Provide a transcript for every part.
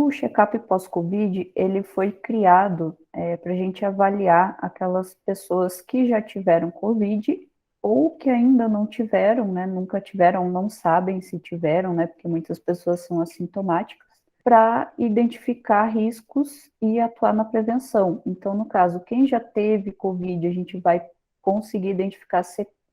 O check-up pós-Covid, ele foi criado para a gente avaliar aquelas pessoas que já tiveram Covid ou que ainda não tiveram, né, nunca tiveram, não sabem se tiveram, né, porque muitas pessoas são assintomáticas, para identificar riscos e atuar na prevenção. Então, no caso, quem já teve Covid, a gente vai conseguir identificar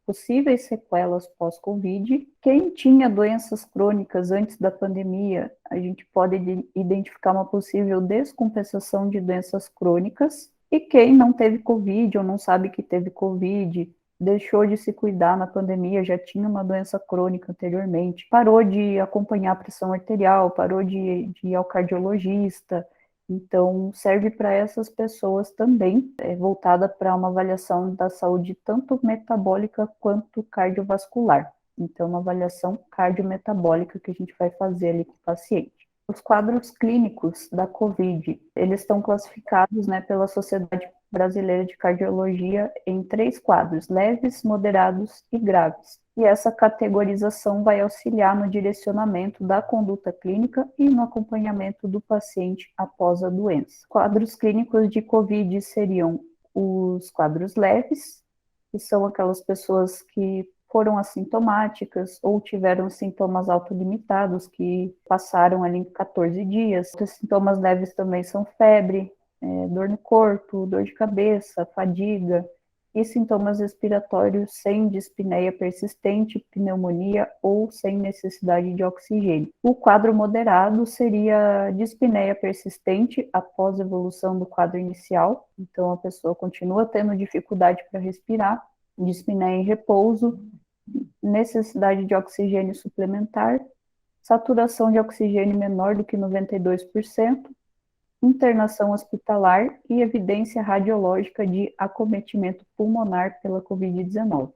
possíveis sequelas pós-Covid. Quem tinha doenças crônicas antes da pandemia, a gente pode identificar uma possível descompensação de doenças crônicas. E quem não teve Covid ou não sabe que teve Covid, deixou de se cuidar na pandemia, já tinha uma doença crônica anteriormente, parou de acompanhar a pressão arterial, parou de ir ao cardiologista. Então, serve para essas pessoas também, voltada para uma avaliação da saúde tanto metabólica quanto cardiovascular. Então, uma avaliação cardiometabólica que a gente vai fazer ali com o paciente. Os quadros clínicos da COVID, eles estão classificados, né, pela Sociedade Brasileira de Cardiologia em 3 quadros: leves, moderados e graves. E essa categorização vai auxiliar no direcionamento da conduta clínica e no acompanhamento do paciente após a doença. Quadros clínicos de COVID seriam os quadros leves, que são aquelas pessoas que foram assintomáticas ou tiveram sintomas autolimitados que passaram ali em 14 dias. Os sintomas leves também são febre, dor no corpo, dor de cabeça, fadiga e sintomas respiratórios sem dispneia persistente, pneumonia ou sem necessidade de oxigênio. O quadro moderado seria dispneia persistente após a evolução do quadro inicial, então a pessoa continua tendo dificuldade para respirar, dispneia em repouso, necessidade de oxigênio suplementar, saturação de oxigênio menor do que 92%, internação hospitalar e evidência radiológica de acometimento pulmonar pela Covid-19.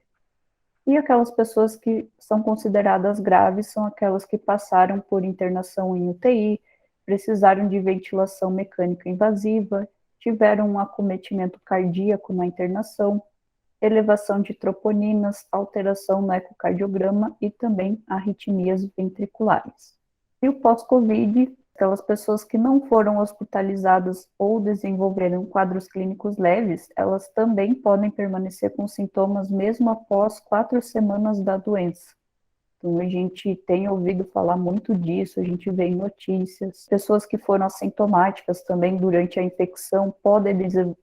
E aquelas pessoas que são consideradas graves são aquelas que passaram por internação em UTI, precisaram de ventilação mecânica invasiva, tiveram um acometimento cardíaco na internação, elevação de troponinas, alteração no ecocardiograma e também arritmias ventriculares. E o pós-Covid, aquelas pessoas que não foram hospitalizadas ou desenvolveram quadros clínicos leves, elas também podem permanecer com sintomas mesmo após 4 semanas da doença. Então, a gente tem ouvido falar muito disso, a gente vê em notícias. Pessoas que foram assintomáticas também durante a infecção podem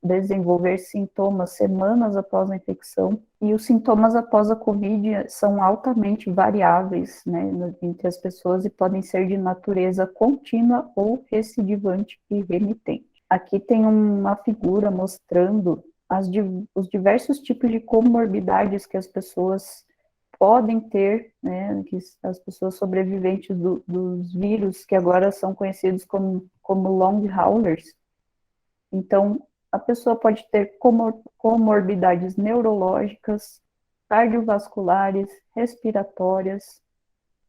desenvolver sintomas semanas após a infecção. E os sintomas após a Covid são altamente variáveis, né, entre as pessoas e podem ser de natureza contínua ou recidivante e remitente. Aqui tem uma figura mostrando os diversos tipos de comorbidades que as pessoas podem ter, né, que as pessoas sobreviventes dos vírus, que agora são conhecidos como long haulers. Então, a pessoa pode ter comorbidades neurológicas, cardiovasculares, respiratórias,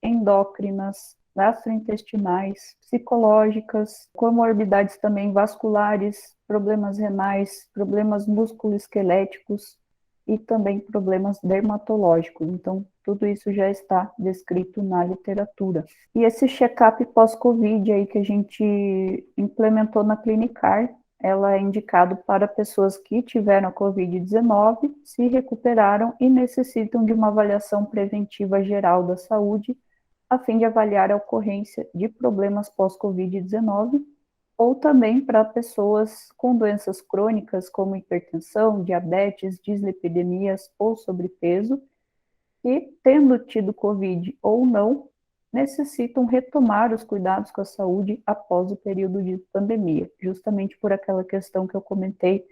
endócrinas, gastrointestinais, psicológicas, comorbidades também vasculares, problemas renais, problemas musculoesqueléticos, e também problemas dermatológicos. Então, tudo isso já está descrito na literatura. E esse check-up pós-Covid aí que a gente implementou na Clinicar, ela é indicado para pessoas que tiveram a Covid-19, se recuperaram e necessitam de uma avaliação preventiva geral da saúde, a fim de avaliar a ocorrência de problemas pós-Covid-19, ou também para pessoas com doenças crônicas como hipertensão, diabetes, dislipidemias ou sobrepeso, e tendo tido Covid ou não, necessitam retomar os cuidados com a saúde após o período de pandemia, justamente por aquela questão que eu comentei,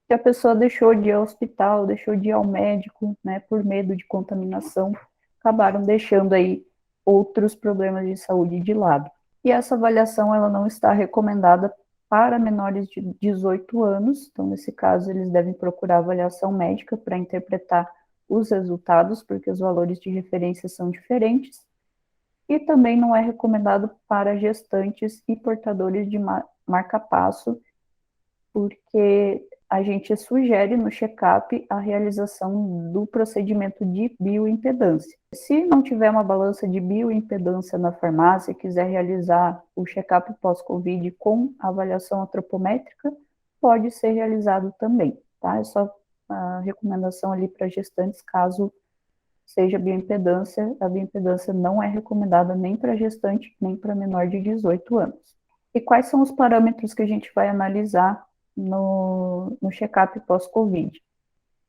que a pessoa deixou de ir ao hospital, deixou de ir ao médico, né, por medo de contaminação, acabaram deixando aí outros problemas de saúde de lado. E essa avaliação ela não está recomendada para menores de 18 anos, então nesse caso eles devem procurar avaliação médica para interpretar os resultados, porque os valores de referência são diferentes, e também não é recomendado para gestantes e portadores de marca-passo, porque a gente sugere no check-up a realização do procedimento de bioimpedância. Se não tiver uma balança de bioimpedância na farmácia e quiser realizar o check-up pós-Covid com avaliação antropométrica, pode ser realizado também, tá? É só a recomendação ali para gestantes, caso seja bioimpedância, a bioimpedância não é recomendada nem para gestante, nem para menor de 18 anos. E quais são os parâmetros que a gente vai analisar no check-up pós-Covid?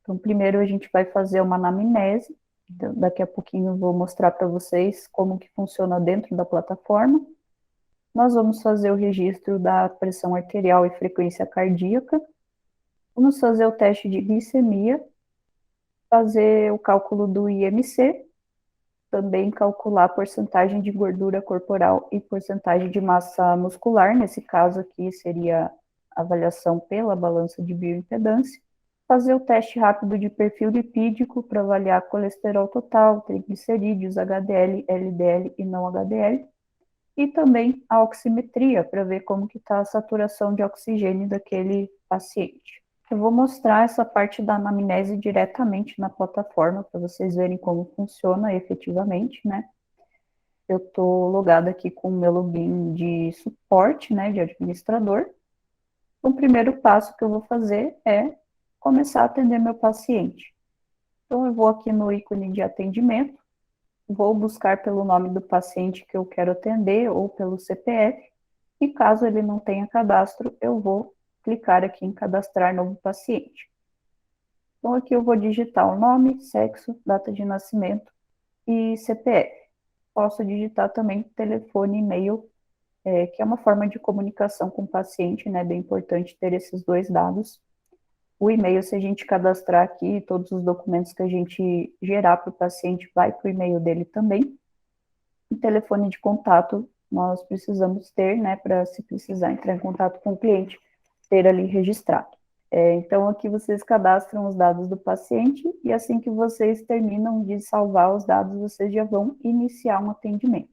Então, primeiro a gente vai fazer uma anamnese, daqui a pouquinho eu vou mostrar para vocês como que funciona dentro da plataforma. Nós vamos fazer o registro da pressão arterial e frequência cardíaca, vamos fazer o teste de glicemia, fazer o cálculo do IMC, também calcular a porcentagem de gordura corporal e porcentagem de massa muscular, nesse caso aqui seria a avaliação pela balança de bioimpedância, fazer o teste rápido de perfil lipídico para avaliar colesterol total, triglicerídeos, HDL, LDL e não HDL, e também a oximetria para ver como que está a saturação de oxigênio daquele paciente. Eu vou mostrar essa parte da anamnese diretamente na plataforma para vocês verem como funciona efetivamente, né? Eu estou logada aqui com o meu login de suporte, né, de administrador. O primeiro passo que eu vou fazer é começar a atender meu paciente. Então, eu vou aqui no ícone de atendimento, vou buscar pelo nome do paciente que eu quero atender ou pelo CPF, e caso ele não tenha cadastro, eu vou clicar aqui em cadastrar novo paciente. Então, aqui eu vou digitar o nome, sexo, data de nascimento e CPF. Posso digitar também telefone, e-mail, que é uma forma de comunicação com o paciente, né? Bem importante ter esses dois dados. O e-mail, se a gente cadastrar aqui, todos os documentos que a gente gerar para o paciente vai para o e-mail dele também. O telefone de contato nós precisamos ter, né, para se precisar entrar em contato com o cliente, ter ali registrado. Então, aqui vocês cadastram os dados do paciente e assim que vocês terminam de salvar os dados, vocês já vão iniciar um atendimento.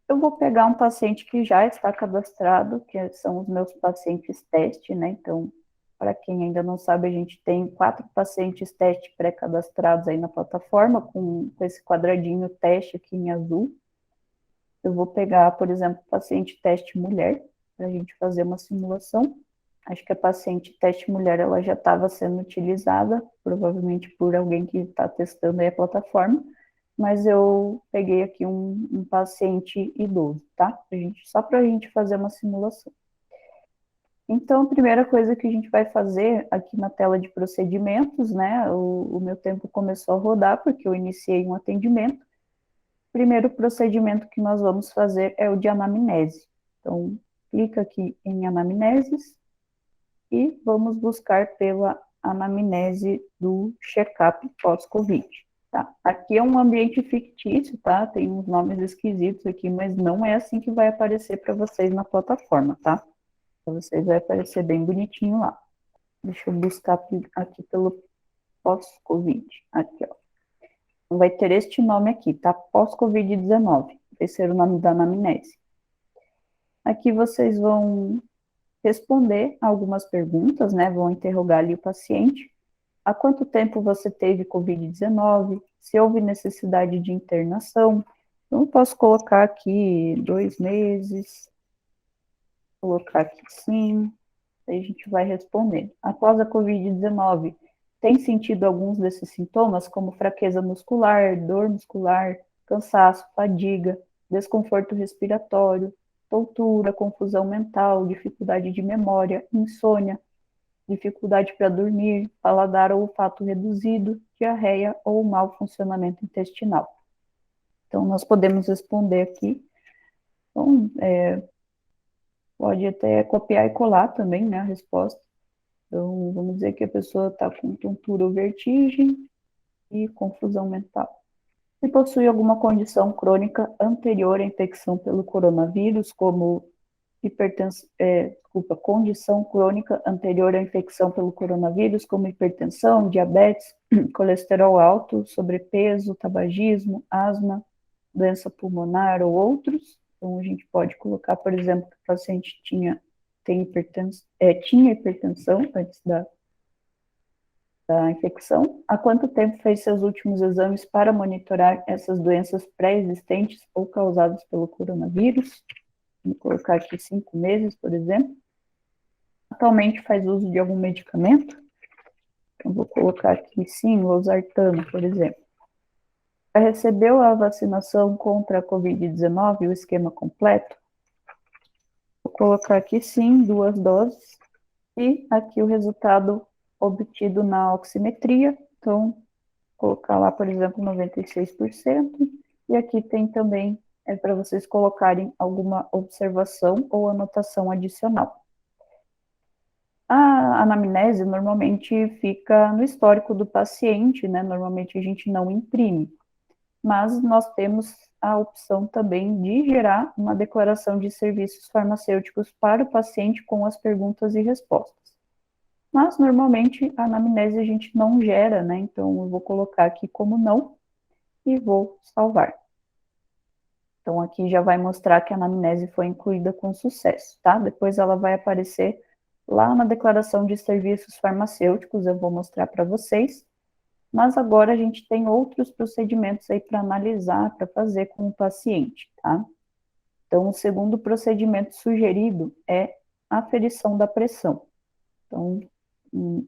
Eu vou pegar um paciente que já está cadastrado, que são os meus pacientes teste, né? Então, para quem ainda não sabe, a gente tem 4 pacientes teste pré-cadastrados aí na plataforma, com esse quadradinho teste aqui em azul. Eu vou pegar, por exemplo, paciente teste mulher, para a gente fazer uma simulação. Acho que a paciente teste mulher, ela já estava sendo utilizada, provavelmente por alguém que está testando aí a plataforma, mas eu peguei aqui um paciente idoso, tá? Só para a gente fazer uma simulação. Então, a primeira coisa que a gente vai fazer aqui na tela de procedimentos, né? O meu tempo começou a rodar porque eu iniciei um atendimento. O primeiro procedimento que nós vamos fazer é o de anamnese. Então, clica aqui em anamneses e vamos buscar pela anamnese do check-up pós-Covid. Tá? Aqui é um ambiente fictício, tá? Tem uns nomes esquisitos aqui, mas não é assim que vai aparecer para vocês na plataforma, tá? Para vocês vai aparecer bem bonitinho lá. Deixa eu buscar aqui pelo pós-Covid. Aqui, ó. Vai ter este nome aqui, tá? Pós-Covid-19. Vai ser o nome da anamnese. Aqui vocês vão responder algumas perguntas, né? Vão interrogar ali o paciente. Há quanto tempo você teve Covid-19? Se houve necessidade de internação? Então, eu posso colocar aqui 2 meses, colocar aqui sim, aí a gente vai responder. Após a Covid-19, tem sentido alguns desses sintomas, como fraqueza muscular, dor muscular, cansaço, fadiga, desconforto respiratório, tontura, confusão mental, dificuldade de memória, insônia, dificuldade para dormir, paladar ou olfato reduzido, diarreia ou mau funcionamento intestinal. Então, nós podemos responder aqui. Então, pode até copiar e colar também, né, a resposta. Então, vamos dizer que a pessoa está com tontura ou vertigem e confusão mental. Se possui alguma condição crônica anterior à infecção pelo coronavírus, como condição crônica anterior à infecção pelo coronavírus, como hipertensão, diabetes, colesterol alto, sobrepeso, tabagismo, asma, doença pulmonar ou outros. Então, a gente pode colocar, por exemplo, que o paciente tinha hipertensão antes da da infecção, há quanto tempo fez seus últimos exames para monitorar essas doenças pré-existentes ou causadas pelo coronavírus. Vou colocar aqui 5 meses, por exemplo. Atualmente faz uso de algum medicamento. Então, vou colocar aqui sim, losartano, por exemplo. Já recebeu a vacinação contra a Covid-19, o esquema completo? Vou colocar aqui sim, 2 doses. E aqui o resultado obtido na oximetria. Então, colocar lá, por exemplo, 96%. E aqui tem também, para vocês colocarem alguma observação ou anotação adicional. A anamnese normalmente fica no histórico do paciente, né? Normalmente a gente não imprime, mas nós temos a opção também de gerar uma declaração de serviços farmacêuticos para o paciente com as perguntas e respostas. Mas normalmente a anamnese a gente não gera, né? Então eu vou colocar aqui como não e vou salvar. Então aqui já vai mostrar que a anamnese foi incluída com sucesso, tá? Depois ela vai aparecer lá na declaração de serviços farmacêuticos, eu vou mostrar para vocês. Mas agora a gente tem outros procedimentos aí para analisar, para fazer com o paciente, tá? Então, o segundo procedimento sugerido é a aferição da pressão. Então,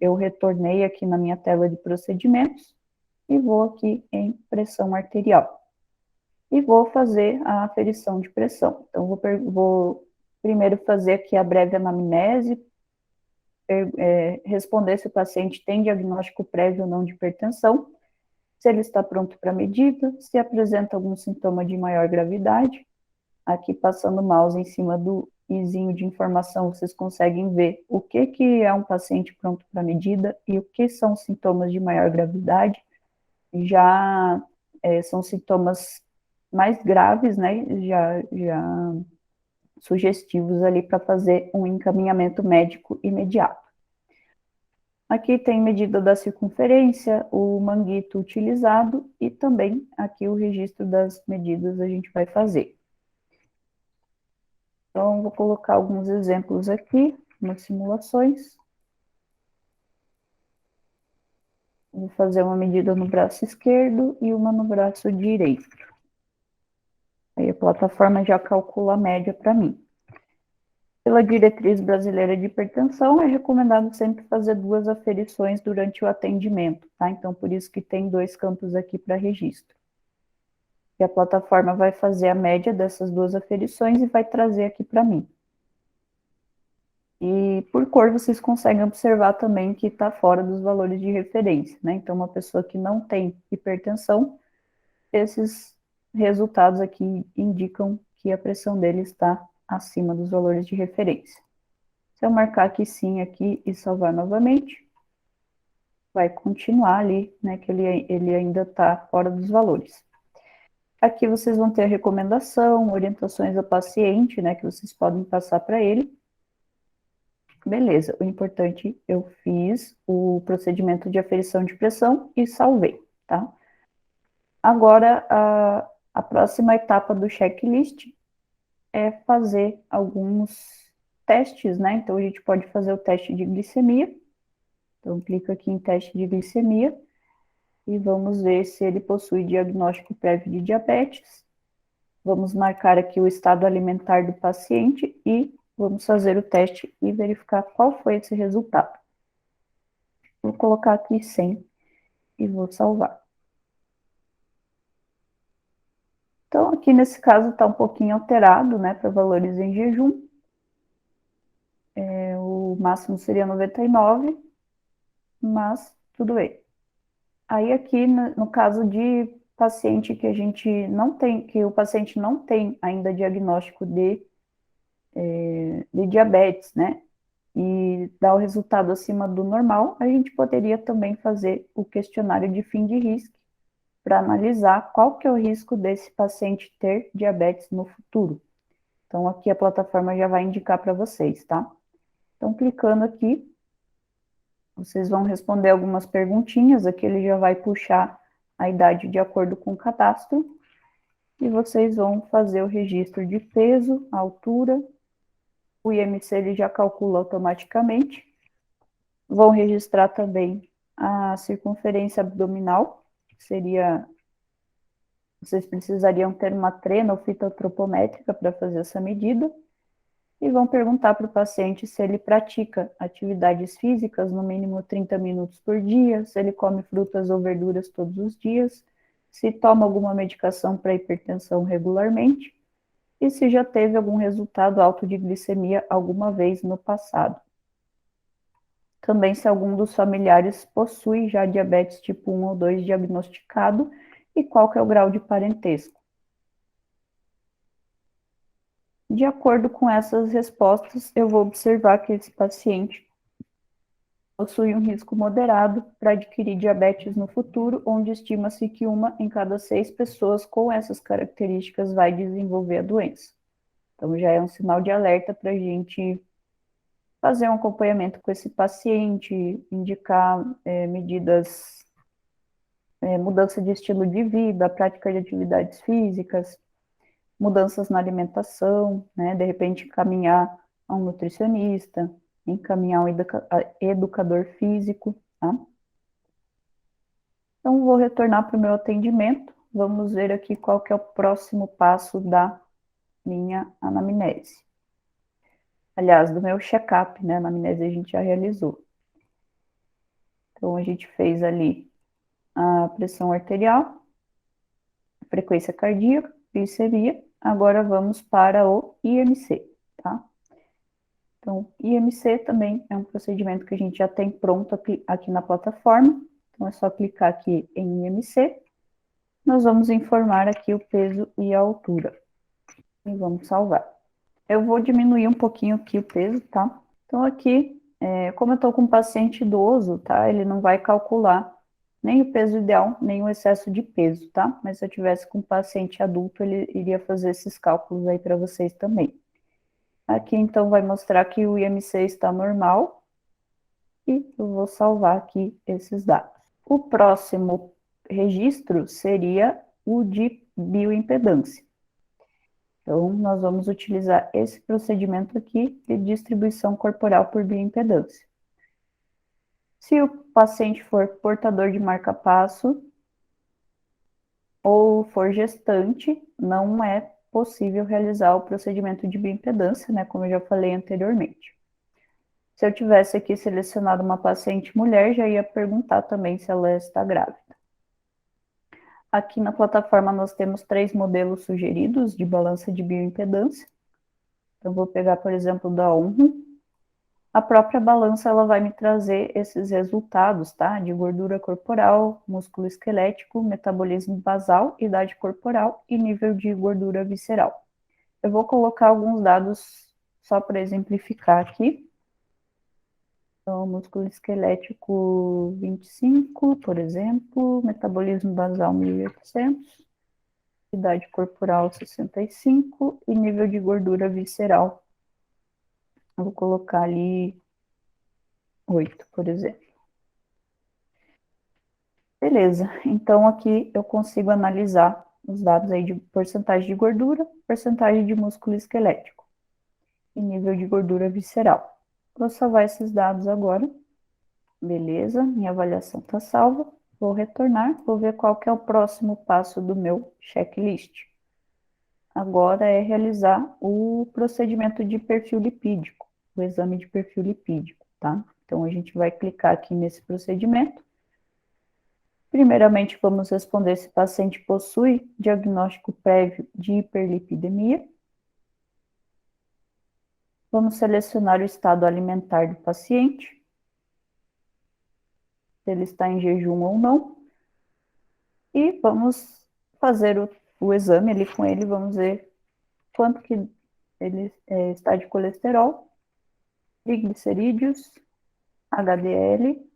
eu retornei aqui na minha tela de procedimentos e vou aqui em pressão arterial. E vou fazer a aferição de pressão. Então, vou primeiro fazer aqui a breve anamnese, responder se o paciente tem diagnóstico prévio ou não de hipertensão, se ele está pronto para a medida, se apresenta algum sintoma de maior gravidade. Aqui passando o mouse em cima do izinho de informação, vocês conseguem ver o que é um paciente pronto para a medida e o que são sintomas de maior gravidade. Já são sintomas mais graves, né, já sugestivos ali para fazer um encaminhamento médico imediato. Aqui tem medida da circunferência, o manguito utilizado e também aqui o registro das medidas a gente vai fazer. Então, vou colocar alguns exemplos aqui, umas simulações. Vou fazer uma medida no braço esquerdo e uma no braço direito. Aí a plataforma já calcula a média para mim. Pela diretriz brasileira de hipertensão, é recomendado sempre fazer 2 aferições durante o atendimento, tá? Então, por isso que tem 2 campos aqui para registro. E a plataforma vai fazer a média dessas 2 aferições e vai trazer aqui para mim. E por cor vocês conseguem observar também que está fora dos valores de referência, né? Então, uma pessoa que não tem hipertensão, esses resultados aqui indicam que a pressão dele está acima dos valores de referência. Se eu marcar aqui sim aqui e salvar novamente, vai continuar ali, né, que ele ainda está fora dos valores. Aqui vocês vão ter a recomendação, orientações ao paciente, né, que vocês podem passar para ele. Beleza, o importante, eu fiz o procedimento de aferição de pressão e salvei, tá? Agora, a próxima etapa do checklist é fazer alguns testes, né? Então, a gente pode fazer o teste de glicemia. Então, clica aqui em teste de glicemia e vamos ver se ele possui diagnóstico prévio de diabetes. Vamos marcar aqui o estado alimentar do paciente e vamos fazer o teste e verificar qual foi esse resultado. Vou colocar aqui 100 e vou salvar. Então, aqui nesse caso está um pouquinho alterado, né, para valores em jejum. O máximo seria 99, mas tudo bem. Aí aqui, no caso de paciente que a gente não tem, que o paciente não tem ainda diagnóstico de diabetes, né, e dá o resultado acima do normal, a gente poderia também fazer o questionário de fim de risco para analisar qual que é o risco desse paciente ter diabetes no futuro. Então, aqui a plataforma já vai indicar para vocês, tá? Então, clicando aqui, vocês vão responder algumas perguntinhas, aqui ele já vai puxar a idade de acordo com o cadastro, e vocês vão fazer o registro de peso, altura, o IMC ele já calcula automaticamente, vão registrar também a circunferência abdominal, que seria, vocês precisariam ter uma trena ou fita antropométrica para fazer essa medida, e vão perguntar para o paciente se ele pratica atividades físicas no mínimo 30 minutos por dia, se ele come frutas ou verduras todos os dias, se toma alguma medicação para hipertensão regularmente e se já teve algum resultado alto de glicemia alguma vez no passado. Também se algum dos familiares possui já diabetes tipo 1 ou 2 diagnosticado e qual que é o grau de parentesco. De acordo com essas respostas, eu vou observar que esse paciente possui um risco moderado para adquirir diabetes no futuro, onde estima-se que 1 em cada 6 pessoas com essas características vai desenvolver a doença. Então, já é um sinal de alerta para a gente fazer um acompanhamento com esse paciente, indicar medidas, mudança de estilo de vida, prática de atividades físicas, mudanças na alimentação, né? De repente encaminhar a um nutricionista, encaminhar um educador físico, tá? Então, vou retornar para o meu atendimento, vamos ver aqui qual que é o próximo passo da minha anamnese. Aliás, do meu check-up, né? A anamnese a gente já realizou. Então, a gente fez ali a pressão arterial, frequência cardíaca, glicemia. Agora vamos para o IMC, tá? Então, IMC também é um procedimento que a gente já tem pronto aqui na plataforma. Então, é só clicar aqui em IMC. Nós vamos informar aqui o peso e a altura. E vamos salvar. Eu vou diminuir um pouquinho aqui o peso, tá? Então, aqui, como eu estou com um paciente idoso, tá? Ele não vai calcular nem o peso ideal, nem o excesso de peso, tá? Mas se eu tivesse com um paciente adulto, ele iria fazer esses cálculos aí para vocês também. Aqui, então, vai mostrar que o IMC está normal e eu vou salvar aqui esses dados. O próximo registro seria o de bioimpedância. Então, nós vamos utilizar esse procedimento aqui de distribuição corporal por bioimpedância. Se o paciente for portador de marca-passo ou for gestante, não é possível realizar o procedimento de bioimpedância, né, como eu já falei anteriormente. Se eu tivesse aqui selecionado uma paciente mulher, já ia perguntar também se ela está grávida. Aqui na plataforma nós temos 3 modelos sugeridos de balança de bioimpedância. Então, vou pegar, por exemplo, da ONRO. A própria balança, ela vai me trazer esses resultados, tá? De gordura corporal, músculo esquelético, metabolismo basal, idade corporal e nível de gordura visceral. Eu vou colocar alguns dados só para exemplificar aqui. Então, músculo esquelético 25, por exemplo, metabolismo basal 1800, idade corporal 65 e nível de gordura visceral. Eu vou colocar ali 8, por exemplo. Beleza, então aqui eu consigo analisar os dados aí de porcentagem de gordura, porcentagem de músculo esquelético e nível de gordura visceral. Vou salvar esses dados agora. Beleza, minha avaliação está salva. Vou retornar, vou ver qual que é o próximo passo do meu checklist. Agora é realizar o procedimento de perfil lipídico, o exame de perfil lipídico, tá? Então, a gente vai clicar aqui nesse procedimento. Primeiramente, vamos responder se o paciente possui diagnóstico prévio de hiperlipidemia. Vamos selecionar o estado alimentar do paciente, se ele está em jejum ou não. E vamos fazer o exame ali com ele, vamos ver quanto que ele está de colesterol, triglicerídeos, HDL,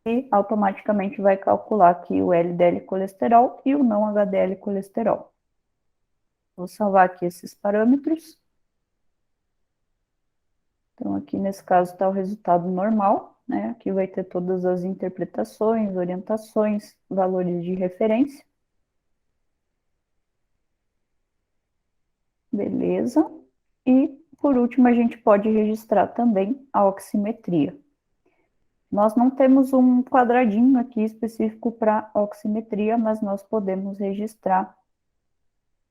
e automaticamente vai calcular aqui o LDL colesterol e o não HDL colesterol. Vou salvar aqui esses parâmetros. Então, aqui nesse caso está o resultado normal, né? Aqui vai ter todas as interpretações, orientações, valores de referência. Beleza. E, por último, a gente pode registrar também a oximetria. Nós não temos um quadradinho aqui específico para oximetria, mas nós podemos registrar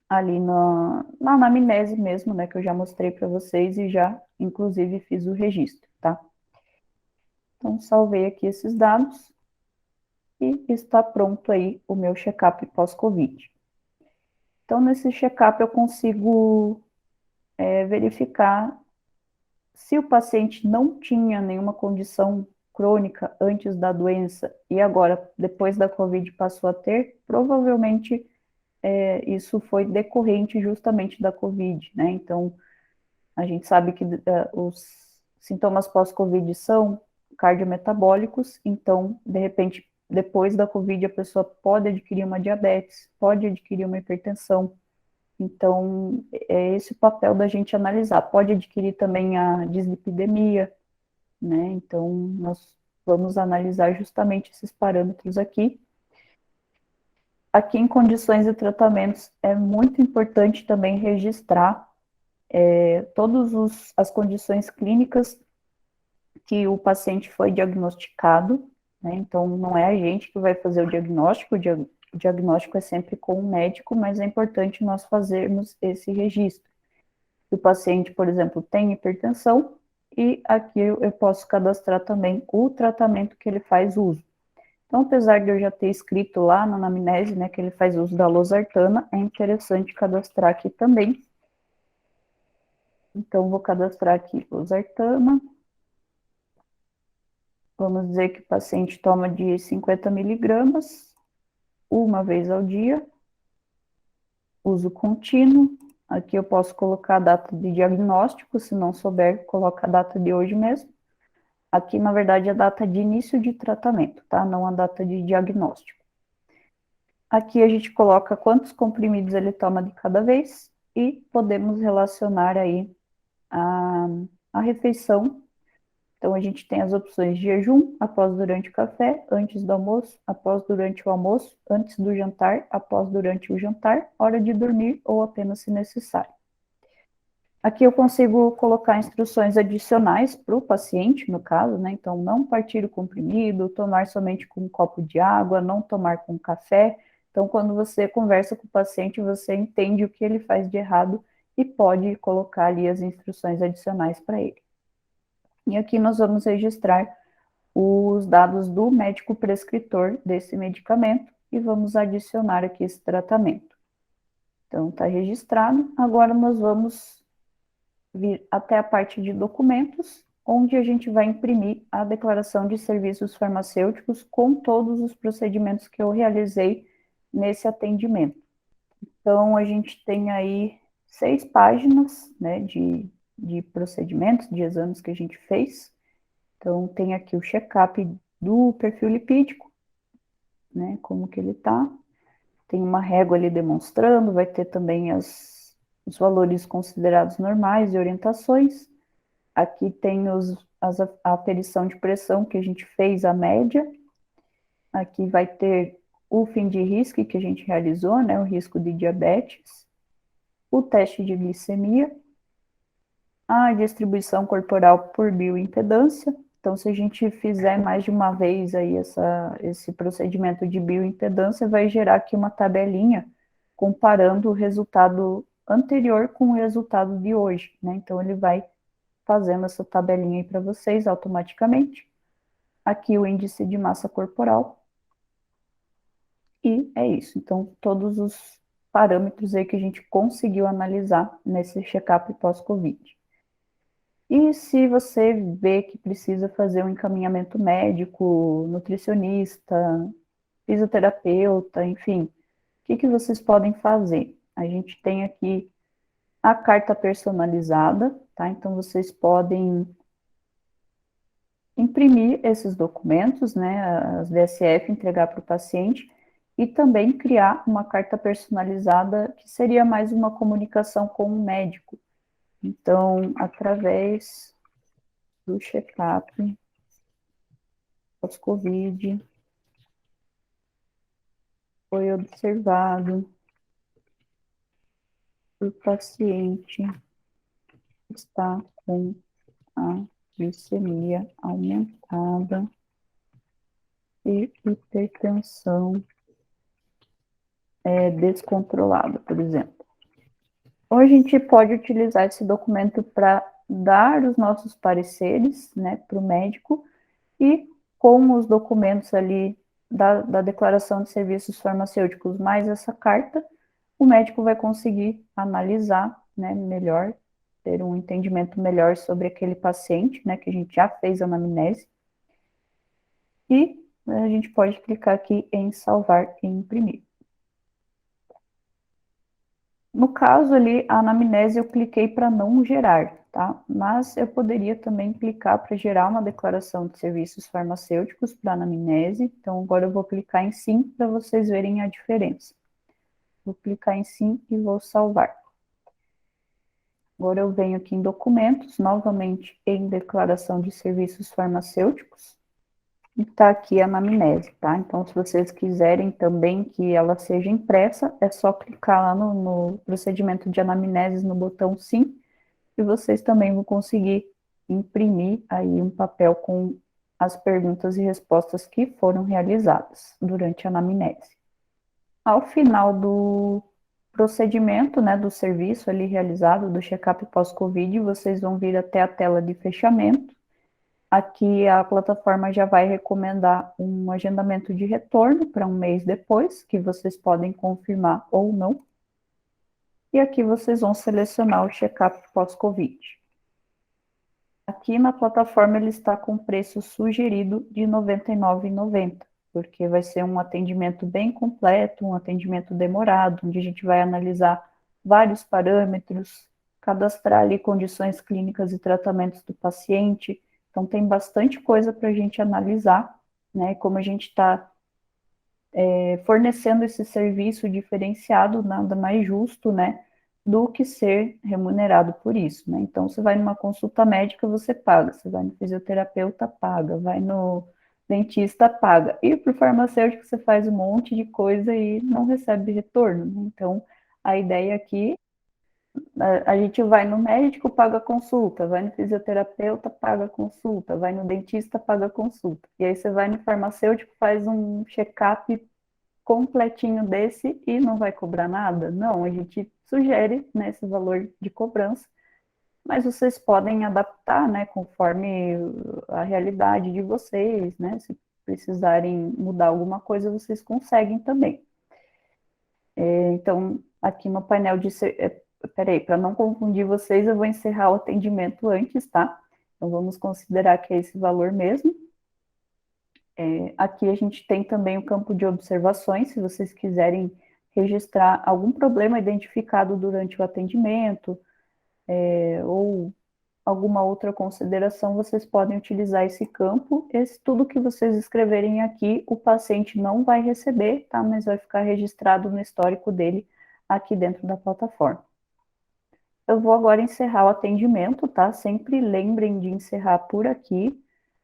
ali na anamnese mesmo, né, que eu já mostrei para vocês e já, inclusive, fiz o registro, tá? Então, salvei aqui esses dados e está pronto aí o meu check-up pós-Covid. Então, nesse check-up eu consigo verificar se o paciente não tinha nenhuma condição crônica antes da doença e agora, depois da Covid, passou a ter, provavelmente isso foi decorrente justamente da Covid, né? Então, a gente sabe que os sintomas pós-Covid são cardiometabólicos, então, de repente, depois da Covid, a pessoa pode adquirir uma diabetes, pode adquirir uma hipertensão. Então, é esse o papel da gente analisar. Pode adquirir também a dislipidemia, né? Então, nós vamos analisar justamente esses parâmetros aqui. Aqui, em condições de tratamentos, é muito importante também registrar todas as condições clínicas que o paciente foi diagnosticado, né? Então, não é a gente que vai fazer o diagnóstico é sempre com o médico, mas é importante nós fazermos esse registro. O paciente, por exemplo, tem hipertensão, e aqui eu posso cadastrar também o tratamento que ele faz uso. Então, apesar de eu já ter escrito lá na anamnese, né, que ele faz uso da losartana, é interessante cadastrar aqui também. Então, vou cadastrar aqui losartana. Vamos dizer que o paciente toma de 50 miligramas, uma vez ao dia, uso contínuo. Aqui eu posso colocar a data de diagnóstico, se não souber, coloca a data de hoje mesmo. Aqui, na verdade, é a data de início de tratamento, tá? Não a data de diagnóstico. Aqui a gente coloca quantos comprimidos ele toma de cada vez e podemos relacionar aí a refeição. Então, a gente tem as opções de jejum, após durante o café, antes do almoço, após durante o almoço, antes do jantar, após durante o jantar, hora de dormir ou apenas se necessário. Aqui eu consigo colocar instruções adicionais para o paciente, no caso, né? Então, não partir o comprimido, tomar somente com um copo de água, não tomar com café. Então, quando você conversa com o paciente, você entende o que ele faz de errado e pode colocar ali as instruções adicionais para ele. E aqui nós vamos registrar os dados do médico prescritor desse medicamento e vamos adicionar aqui esse tratamento. Então, está registrado. Agora nós vamos vir até a parte de documentos, onde a gente vai imprimir a declaração de serviços farmacêuticos com todos os procedimentos que eu realizei nesse atendimento. Então, a gente tem aí 6 páginas, né, de procedimentos, de exames que a gente fez. Então, tem aqui o check-up do perfil lipídico, né, como que ele está. Tem uma régua ali demonstrando, vai ter também os valores considerados normais e orientações. Aqui tem a aferição de pressão que a gente fez, a média. Aqui vai ter o fim de risco que a gente realizou, né, o risco de diabetes, o teste de glicemia, a distribuição corporal por bioimpedância. Então, se a gente fizer mais de uma vez aí esse procedimento de bioimpedância, vai gerar aqui uma tabelinha comparando o resultado anterior com o resultado de hoje, né? Então, ele vai fazendo essa tabelinha aí para vocês automaticamente. Aqui o índice de massa corporal. E é isso. Então, todos os parâmetros aí que a gente conseguiu analisar nesse check-up pós-Covid. E se você vê que precisa fazer um encaminhamento médico, nutricionista, fisioterapeuta, enfim, o que vocês podem fazer? A gente tem aqui a carta personalizada, tá? Então, vocês podem imprimir esses documentos, né, as DSF, entregar para o paciente e também criar uma carta personalizada que seria mais uma comunicação com o médico. Então, através do check-up pós-Covid, foi observado que o paciente está com a glicemia aumentada e hipertensão descontrolada, por exemplo. Ou a gente pode utilizar esse documento para dar os nossos pareceres, né, para o médico, e com os documentos ali da declaração de serviços farmacêuticos mais essa carta, o médico vai conseguir analisar, né, melhor, ter um entendimento melhor sobre aquele paciente, né, que a gente já fez a anamnese, e a gente pode clicar aqui em salvar e imprimir. No caso ali, a anamnese eu cliquei para não gerar, tá? Mas eu poderia também clicar para gerar uma declaração de serviços farmacêuticos para anamnese. Então, agora eu vou clicar em sim para vocês verem a diferença. Vou clicar em sim e vou salvar. Agora eu venho aqui em documentos, novamente em declaração de serviços farmacêuticos. E tá aqui a anamnese, tá? Então, se vocês quiserem também que ela seja impressa, é só clicar lá no procedimento de anamnese no botão sim, e vocês também vão conseguir imprimir aí um papel com as perguntas e respostas que foram realizadas durante a anamnese. Ao final do procedimento, né, do serviço ali realizado, do check-up pós-Covid, vocês vão vir até a tela de fechamento. Aqui a plataforma já vai recomendar um agendamento de retorno para um mês depois, que vocês podem confirmar ou não. E aqui vocês vão selecionar o check-up pós-Covid. Aqui na plataforma ele está com preço sugerido de R$ 99,90, porque vai ser um atendimento bem completo, um atendimento demorado, onde a gente vai analisar vários parâmetros, cadastrar ali condições clínicas e tratamentos do paciente. Então tem bastante coisa para a gente analisar, né? Como a gente está fornecendo esse serviço diferenciado, nada mais justo, né, do que ser remunerado por isso, né? Então, você vai numa consulta médica, você paga, você vai no fisioterapeuta, paga, vai no dentista, paga, e para o farmacêutico você faz um monte de coisa e não recebe retorno, né? Então, a ideia aqui, a gente vai no médico, paga consulta, vai no fisioterapeuta, paga consulta, vai no dentista, paga consulta, e aí você vai no farmacêutico, faz um check-up completinho desse e não vai cobrar nada? Não, a gente sugere, né, esse valor de cobrança, mas vocês podem adaptar, né, conforme a realidade de vocês, né, se precisarem mudar alguma coisa, vocês conseguem também. Então, aqui no painel de... Peraí, para não confundir vocês, eu vou encerrar o atendimento antes, tá? Então, vamos considerar que é esse valor mesmo. Aqui a gente tem também o campo de observações, se vocês quiserem registrar algum problema identificado durante o atendimento, ou alguma outra consideração, vocês podem utilizar esse campo. Tudo que vocês escreverem aqui, o paciente não vai receber, tá? Mas vai ficar registrado no histórico dele aqui dentro da plataforma. Eu vou agora encerrar o atendimento, tá? Sempre lembrem de encerrar por aqui.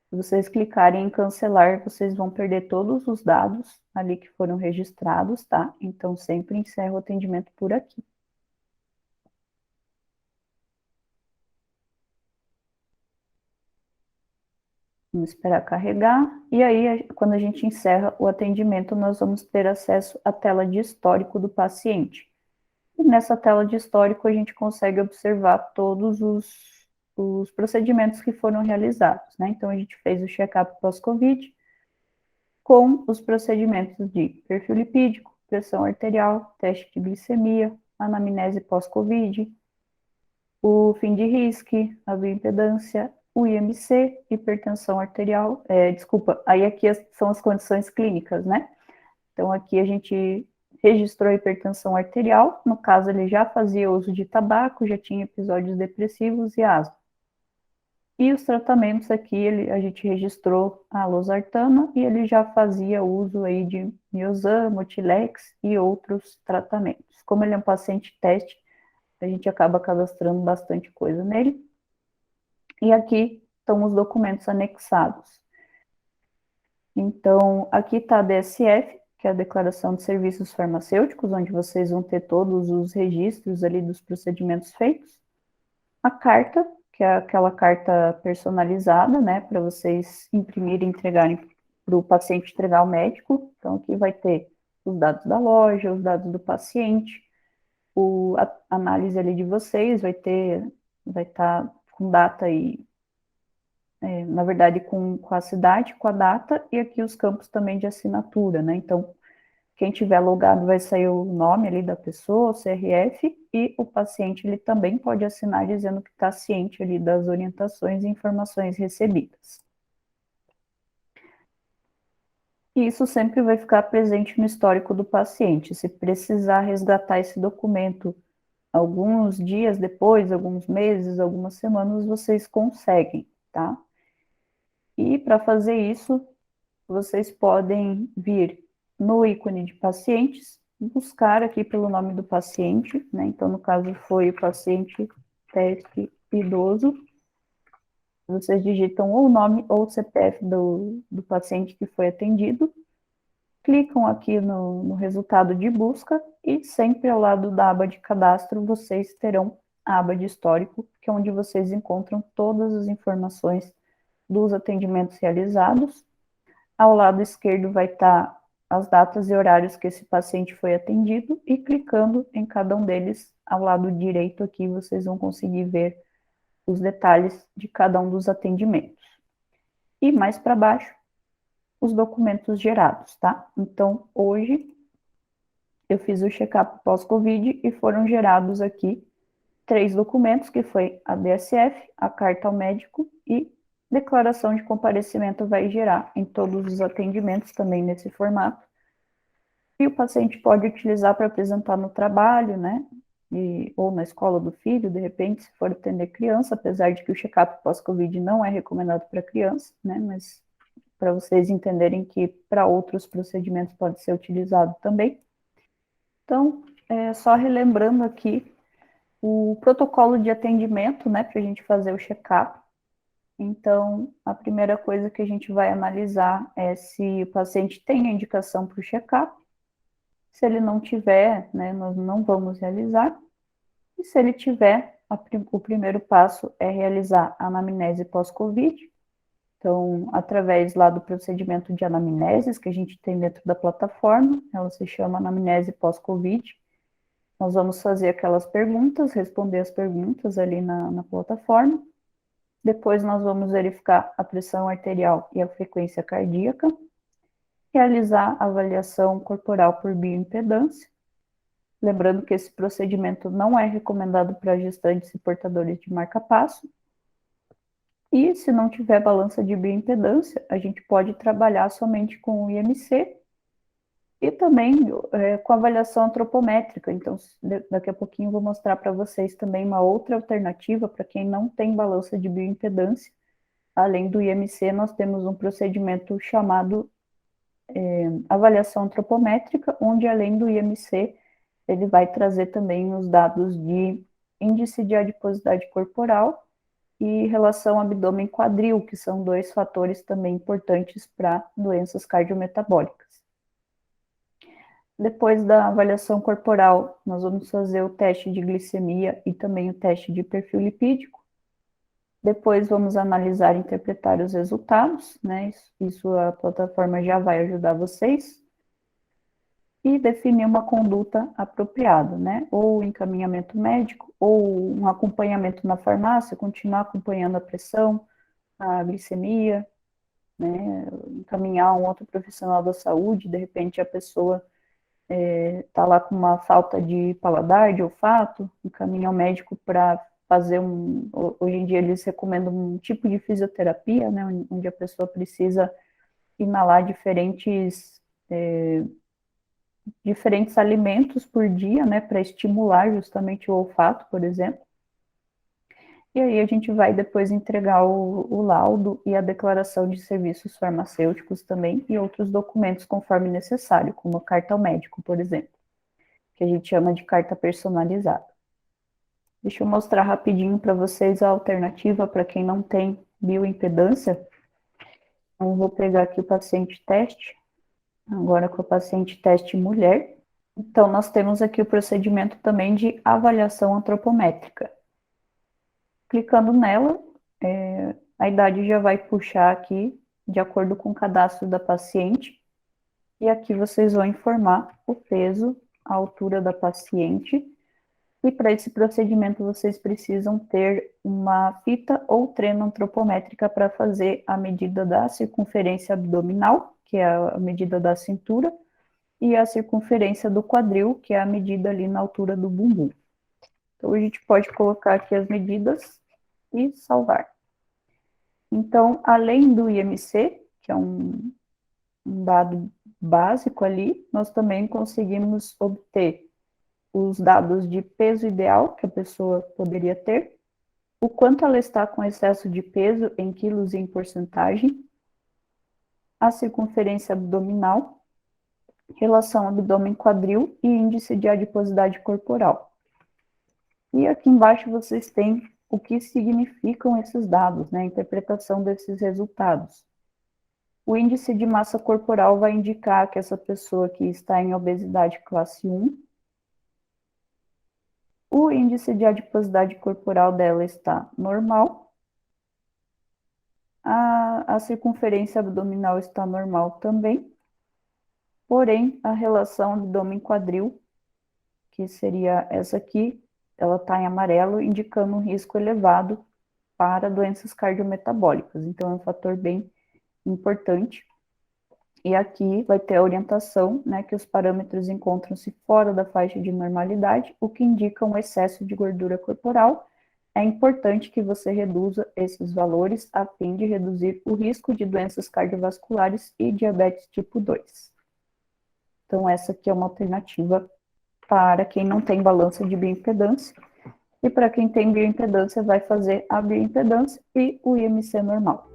Se vocês clicarem em cancelar, vocês vão perder todos os dados ali que foram registrados, tá? Então, sempre encerro o atendimento por aqui. Vamos esperar carregar. E aí, quando a gente encerra o atendimento, nós vamos ter acesso à tela de histórico do paciente. E nessa tela de histórico, a gente consegue observar todos os procedimentos que foram realizados, né? Então, a gente fez o check-up pós-Covid, com os procedimentos de perfil lipídico, pressão arterial, teste de glicemia, anamnese pós-Covid, o fim de risque, a bioimpedância, o IMC, hipertensão arterial, aí aqui são as condições clínicas, né? Então aqui a gente registrou a hipertensão arterial, no caso ele já fazia uso de tabaco, já tinha episódios depressivos e asma. E os tratamentos aqui, a gente registrou a losartana e ele já fazia uso aí de Miosan, Motilex e outros tratamentos. Como ele é um paciente teste, a gente acaba cadastrando bastante coisa nele. E aqui estão os documentos anexados. Então, aqui está a DSF, que é a Declaração de Serviços Farmacêuticos, onde vocês vão ter todos os registros ali dos procedimentos feitos. A carta, que é aquela carta personalizada, né, para vocês imprimirem e entregarem para o paciente entregar ao médico. Então, aqui vai ter os dados da loja, os dados do paciente, a análise ali de vocês, vai estar com data e, na verdade, com a cidade, com a data, e aqui os campos também de assinatura, né? Então, quem tiver logado vai sair o nome ali da pessoa, o CRF, e o paciente ele também pode assinar dizendo que está ciente ali das orientações e informações recebidas. E isso sempre vai ficar presente no histórico do paciente. Se precisar resgatar esse documento alguns dias depois, alguns meses, algumas semanas, vocês conseguem, tá? E para fazer isso, vocês podem vir no ícone de pacientes, buscar aqui pelo nome do paciente, né? Então, no caso, foi o paciente teste idoso. Vocês digitam ou o nome ou o CPF do paciente que foi atendido, clicam aqui no resultado de busca e sempre ao lado da aba de cadastro vocês terão a aba de histórico, que é onde vocês encontram todas as informações dos atendimentos realizados. Ao lado esquerdo vai estar as datas e horários que esse paciente foi atendido e clicando em cada um deles, ao lado direito aqui, vocês vão conseguir ver os detalhes de cada um dos atendimentos. E mais para baixo, os documentos gerados, tá? Então, hoje, eu fiz o check-up pós-Covid e foram gerados aqui 3 documentos, que foi a DSF, a carta ao médico e declaração de comparecimento vai gerar em todos os atendimentos também nesse formato. E o paciente pode utilizar para apresentar no trabalho, né? Ou na escola do filho, de repente, se for atender criança, apesar de que o check-up pós-Covid não é recomendado para criança, né? Mas para vocês entenderem que para outros procedimentos pode ser utilizado também. Então, só relembrando aqui o protocolo de atendimento, né, para a gente fazer o check-up. Então, a primeira coisa que a gente vai analisar é se o paciente tem a indicação para o check-up. Se ele não tiver, né, nós não vamos realizar. E se ele tiver, o primeiro passo é realizar a anamnese pós-Covid. Então, através lá do procedimento de anamneses que a gente tem dentro da plataforma, ela se chama anamnese pós-Covid. Nós vamos fazer aquelas perguntas, responder as perguntas ali na plataforma. Depois nós vamos verificar a pressão arterial e a frequência cardíaca, realizar a avaliação corporal por bioimpedância. Lembrando que esse procedimento não é recomendado para gestantes e portadores de marca-passo. E se não tiver balança de bioimpedância, a gente pode trabalhar somente com o IMC e também com avaliação antropométrica. Então, daqui a pouquinho eu vou mostrar para vocês também uma outra alternativa para quem não tem balança de bioimpedância. Além do IMC, nós temos um procedimento chamado avaliação antropométrica, onde além do IMC, ele vai trazer também os dados de índice de adiposidade corporal e relação abdômen-quadril, que são 2 fatores também importantes para doenças cardiometabólicas. Depois da avaliação corporal, nós vamos fazer o teste de glicemia e também o teste de perfil lipídico. Depois vamos analisar e interpretar os resultados, né? Isso a plataforma já vai ajudar vocês. E definir uma conduta apropriada, né? Ou encaminhamento médico, ou um acompanhamento na farmácia, continuar acompanhando a pressão, a glicemia, né? Encaminhar um outro profissional da saúde, de repente a pessoa está lá com uma falta de paladar, de olfato, encaminha ao médico para fazer hoje em dia eles recomendam um tipo de fisioterapia, né, onde a pessoa precisa inalar diferentes alimentos por dia, né, para estimular justamente o olfato, por exemplo. E aí a gente vai depois entregar o laudo e a declaração de serviços farmacêuticos também e outros documentos conforme necessário, como a carta ao médico, por exemplo, que a gente chama de carta personalizada. Deixa eu mostrar rapidinho para vocês a alternativa para quem não tem bioimpedância. Então, vou pegar aqui o paciente teste, agora com o paciente teste mulher. Então, nós temos aqui o procedimento também de avaliação antropométrica. Clicando nela, a idade já vai puxar aqui de acordo com o cadastro da paciente. E aqui vocês vão informar o peso, a altura da paciente. E para esse procedimento vocês precisam ter uma fita ou trena antropométrica para fazer a medida da circunferência abdominal, que é a medida da cintura, e a circunferência do quadril, que é a medida ali na altura do bumbum. Então a gente pode colocar aqui as medidas e salvar. Então, além do IMC, que é um dado básico ali, nós também conseguimos obter os dados de peso ideal que a pessoa poderia ter, o quanto ela está com excesso de peso em quilos e em porcentagem, a circunferência abdominal, relação abdômen-quadril e índice de adiposidade corporal. E aqui embaixo vocês têm o que significam esses dados, né, a interpretação desses resultados. O índice de massa corporal vai indicar que essa pessoa aqui está em obesidade classe 1. O índice de adiposidade corporal dela está normal. A circunferência abdominal está normal também. Porém, a relação abdômen-quadril, que seria essa aqui, ela está em amarelo, indicando um risco elevado para doenças cardiometabólicas. Então, é um fator bem importante. E aqui vai ter a orientação, né, que os parâmetros encontram-se fora da faixa de normalidade, o que indica um excesso de gordura corporal. É importante que você reduza esses valores a fim de reduzir o risco de doenças cardiovasculares e diabetes tipo 2. Então, essa aqui é uma alternativa para quem não tem balança de bioimpedância. E para quem tem bioimpedância, vai fazer a bioimpedância e o IMC normal.